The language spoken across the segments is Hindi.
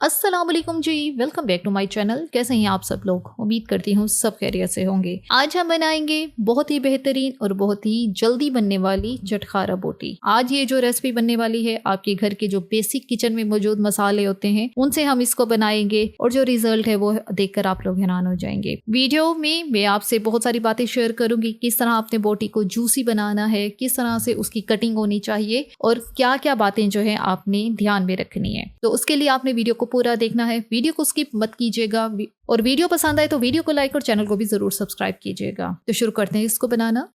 अस्सलाम वालेकुम जी, welcome back to my channel. कैसे हैं आप सब लोग? उम्मीद करती हूँ सब खैरियत से होंगे। आज हम बनाएंगे बहुत ही बेहतरीन और बहुत ही जल्दी बनने वाली चटखारा बोटी। आज ये जो रेसिपी बनने वाली है, आपके घर के जो बेसिक किचन में मौजूद मसाले होते हैं उनसे हम इसको बनाएंगे और जो रिजल्ट है वो देखकर आप लोग हैरान हो जाएंगे। वीडियो में मैं आपसे बहुत सारी बातें शेयर करूंगी, किस तरह अपने बोटी को जूसी बनाना है, किस तरह से उसकी कटिंग होनी चाहिए और क्या क्या बातें जो है आपने ध्यान में रखनी है। तो उसके लिए आपने वीडियो को पूरा देखना है, वीडियो को स्किप मत कीजिएगा और वीडियो पसंद आए तो वीडियो को लाइक और चैनल को भी जरूर सब्सक्राइब कीजिएगा। तो शुरू करते हैं इसको बनाना।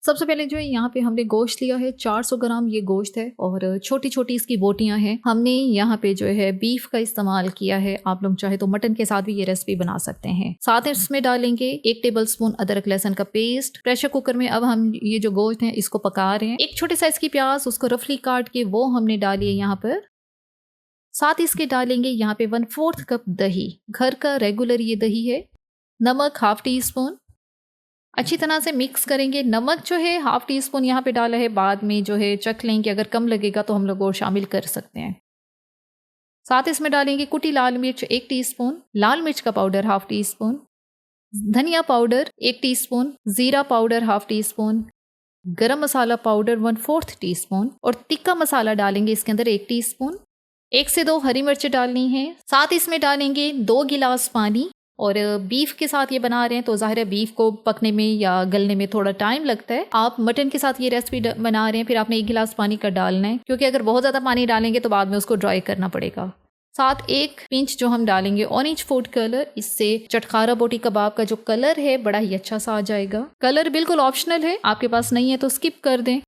सबसे पहले जो है यहाँ पे हमने गोश्त लिया है, 400 ग्राम ये गोश्त है और छोटी छोटी इसकी बोटियां हैं। हमने यहाँ पे जो है बीफ का इस्तेमाल किया है, आप लोग चाहे तो मटन के साथ भी ये रेसिपी बना सकते हैं। साथ इसमें डालेंगे 1 टेबलस्पून अदरक लहसुन का पेस्ट। प्रेशर कुकर में अब हम ये जो गोश्त है इसको पका रहे हैं। एक छोटे साइज की प्याज उसको रफली काट के वो हमने डाली है यहाँ पर। साथ इसके डालेंगे यहाँ पे 1/4 कप दही, घर का रेगुलर ये दही है। नमक 1/2 टी-स्पून। अच्छी तरह से मिक्स करेंगे। नमक जो है 1/2 टी-स्पून यहाँ पे डाला है, बाद में जो है चख लेंगे, अगर कम लगेगा तो हम लोग और शामिल कर सकते हैं। साथ इसमें डालेंगे कुटी लाल मिर्च 1 टीस्पून, लाल मिर्च का पाउडर 1/2 टी-स्पून, धनिया पाउडर 1 टीस्पून, जीरा पाउडर 1/2 टी-स्पून, गरम मसाला पाउडर 1/4 टी-स्पून और तिक्का मसाला डालेंगे इसके अंदर 1 टीस्पून। 1 से 2 हरी मिर्च डालनी है। साथ इसमें डालेंगे 2 गिलास पानी। और बीफ के साथ ये बना रहे हैं तो जाहिर है बीफ को पकने में या गलने में थोड़ा टाइम लगता है। आप मटन के साथ ये रेसिपी बना रहे हैं, फिर आपने 1 गिलास पानी का डालना है, क्योंकि अगर बहुत ज़्यादा पानी डालेंगे तो बाद में उसको ड्राई करना पड़ेगा। साथ 1 पिंच जो हम डालेंगे ऑरेंज फूड कलर, इससे चटखारा बोटी कबाब का जो कलर है बड़ा ही अच्छा सा आ जाएगा। कलर बिल्कुल ऑप्शनल है, आपके पास नहीं है तो स्किप कर दें।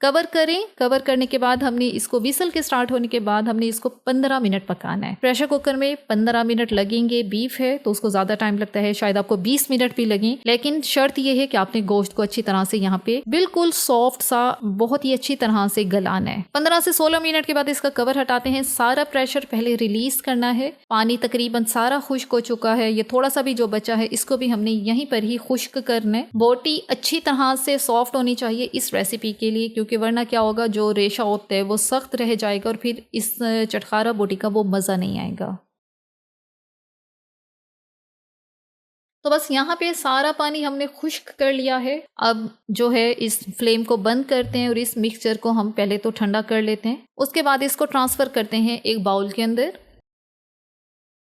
कवर करें। कवर करने के बाद हमने इसको विसल के स्टार्ट होने के बाद हमने इसको 15 मिनट पकाना है। प्रेशर कुकर में 15 मिनट लगेंगे। बीफ है तो उसको ज़्यादा टाइम लगता है, शायद आपको 20 मिनट भी लगें, लेकिन शर्त यह है कि आपने गोश्त को अच्छी तरह से यहाँ पे बिल्कुल सॉफ्ट सा बहुत ही अच्छी तरह से गलाना है। 15 से 16 मिनट के बाद इसका कवर हटाते हैं। सारा प्रेशर पहले रिलीज करना है। पानी तकरीबन सारा खुश्क हो चुका है। ये थोड़ा सा भी जो बचा है इसको भी हमने यहीं पर ही खुश्क करना है। बोटी अच्छी तरह से सॉफ्ट होनी चाहिए इस रेसिपी के लिए, क्योंकि वरना क्या होगा, जो रेशा होता है वो सख्त रह जाएगा और फिर इस चटखारा बोटी का वो मज़ा नहीं आएगा। तो बस यहाँ पे सारा पानी हमने खुश्क कर लिया है। अब जो है इस फ्लेम को बंद करते हैं और इस मिक्सचर को हम पहले तो ठंडा कर लेते हैं। उसके बाद इसको ट्रांसफ़र करते हैं एक बाउल के अंदर।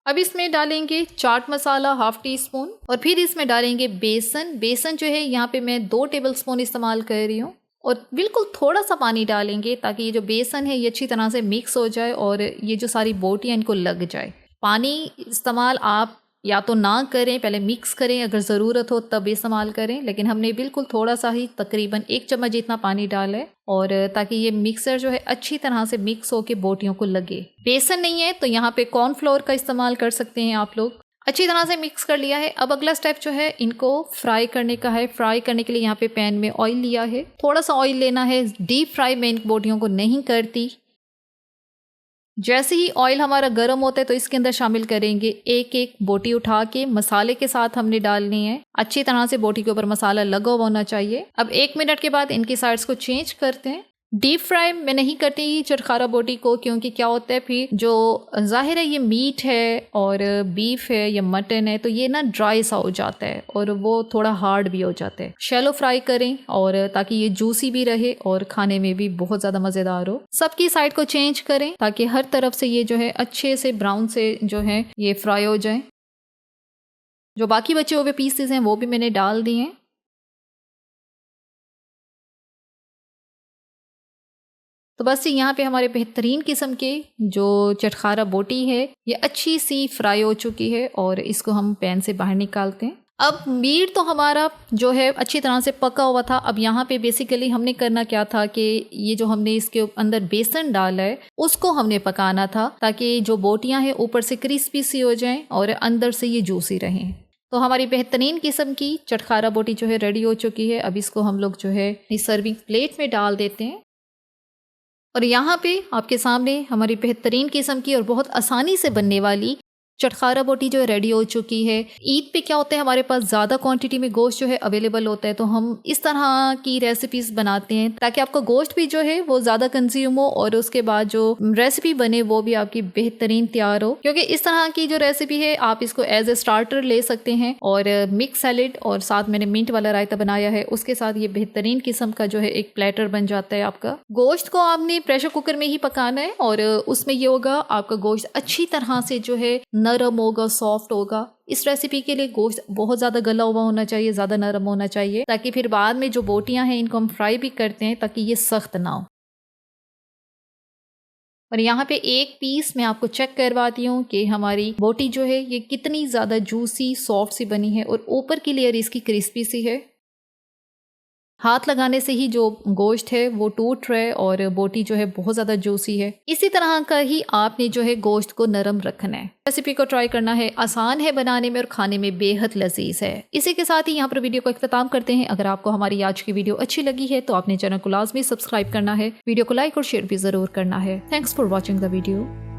अब इसमें डालेंगे चाट मसाला 1/2 टी-स्पून और फिर इसमें डालेंगे बेसन। बेसन जो है यहाँ पे मैं 2 टेबलस्पून इस्तेमाल कर रही हूँ और बिल्कुल थोड़ा सा पानी डालेंगे ताकि ये जो बेसन है ये अच्छी तरह से मिक्स हो जाए और ये जो सारी बोटियाँ इनको लग जाए। पानी इस्तेमाल आप या तो ना करें, पहले मिक्स करें, अगर ज़रूरत हो तब इस्तेमाल करें, लेकिन हमने बिल्कुल थोड़ा सा ही तकरीबन 1 चम्मच जितना पानी डाला है और ताकि ये मिक्सर जो है अच्छी तरह से मिक्स होकर बोटियों को लगे। बेसन नहीं है तो यहाँ पे कॉर्नफ्लोर का इस्तेमाल कर सकते हैं आप लोग। अच्छी तरह से मिक्स कर लिया है। अब अगला स्टेप जो है इनको फ्राई करने का है। फ्राई करने के लिए यहाँ पे पैन में ऑयल लिया है, थोड़ा सा ऑयल लेना है। डीप फ्राई मैं इन बोटियों को नहीं करती। जैसे ही ऑयल हमारा गर्म होता है तो इसके अंदर शामिल करेंगे एक एक बोटी उठा के, मसाले के साथ हमने डालनी है। अच्छी तरह से बोटी के ऊपर मसाला लगा हुआ होना चाहिए। अब 1 मिनट के बाद इनकी साइड्स को चेंज करते हैं। डीप फ्राई मैं नहीं करती चटखारा बोटी को, क्योंकि क्या होता है फिर जो जाहिर है ये मीट है और बीफ है या मटन है तो ये ना ड्राई सा हो जाता है और वो थोड़ा हार्ड भी हो जाता है। शैलो फ्राई करें और ताकि ये जूसी भी रहे और खाने में भी बहुत ज़्यादा मज़ेदार हो। सबकी साइड को चेंज करें ताकि हर तरफ से ये जो है अच्छे से ब्राउन से जो है ये फ्राई हो जाए। जो बाकी बचे हुए पीसेस हैं वो भी मैंने डाल दिए हैं। तो बस यहाँ पे हमारे बेहतरीन किस्म के जो चटखारा बोटी है ये अच्छी सी फ्राई हो चुकी है और इसको हम पैन से बाहर निकालते हैं। अब मीट तो हमारा जो है अच्छी तरह से पका हुआ था। अब यहाँ पे बेसिकली हमने करना क्या था कि ये जो हमने इसके अंदर बेसन डाला है उसको हमने पकाना था ताकि जो बोटियाँ हैं ऊपर से क्रिस्पी सी हो जाएं और अंदर से ये जूसी रहें। तो हमारी बेहतरीन किस्म की चटखारा बोटी जो है रेडी हो चुकी है। अब इसको हम लोग जो है इस सर्विंग प्लेट में डाल देते हैं और यहाँ पे आपके सामने हमारी बेहतरीन किस्म की और बहुत आसानी से बनने वाली चटखारा बोटी जो है रेडी हो चुकी है। ईद पे क्या होता है, हमारे पास ज़्यादा क्वांटिटी में गोश्त जो है अवेलेबल होता है, तो हम इस तरह की रेसिपीज़ बनाते हैं ताकि आपका गोश्त भी जो है वो ज़्यादा कंज्यूम हो और उसके बाद जो रेसिपी बने वो भी आपकी बेहतरीन तैयार हो। क्योंकि इस तरह की जो रेसिपी है आप इसको एज ए स्टार्टर ले सकते हैं और मिक्स सैलेड और साथ मैंने मिंट वाला रायता बनाया है, उसके साथ ये बेहतरीन किस्म का जो है एक प्लेटर बन जाता है आपका। गोश्त को आपने प्रेशर कुकर में ही पकाना है और उसमें ये होगा आपका गोश्त अच्छी तरह से जो है नरम होगा, सॉफ्ट होगा। इस रेसिपी के लिए गोश्त बहुत ज़्यादा गला हुआ होना चाहिए, ज़्यादा नरम होना चाहिए, ताकि फिर बाद में जो बोटियां हैं इनको हम फ्राई भी करते हैं ताकि ये सख्त ना हो। और यहाँ पे एक पीस मैं आपको चेक करवाती हूँ कि हमारी बोटी जो है ये कितनी ज़्यादा जूसी सॉफ्ट सी बनी है और ऊपर की लेयर इसकी क्रिस्पी सी है। हाथ लगाने से ही जो गोश्त है वो टूट रहा है और बोटी जो है बहुत ज़्यादा जूसी है। इसी तरह का ही आपने जो है गोश्त को नरम रखना है। रेसिपी को ट्राई करना है, आसान है बनाने में और खाने में बेहद लजीज है। इसी के साथ ही यहाँ पर वीडियो को इख्तिताम करते हैं। अगर आपको हमारी आज की वीडियो अच्छी लगी है तो आपने चैनल को लाजमी सब्सक्राइब करना है, वीडियो को लाइक और शेयर भी ज़रूर करना है। Thanks for watching the video.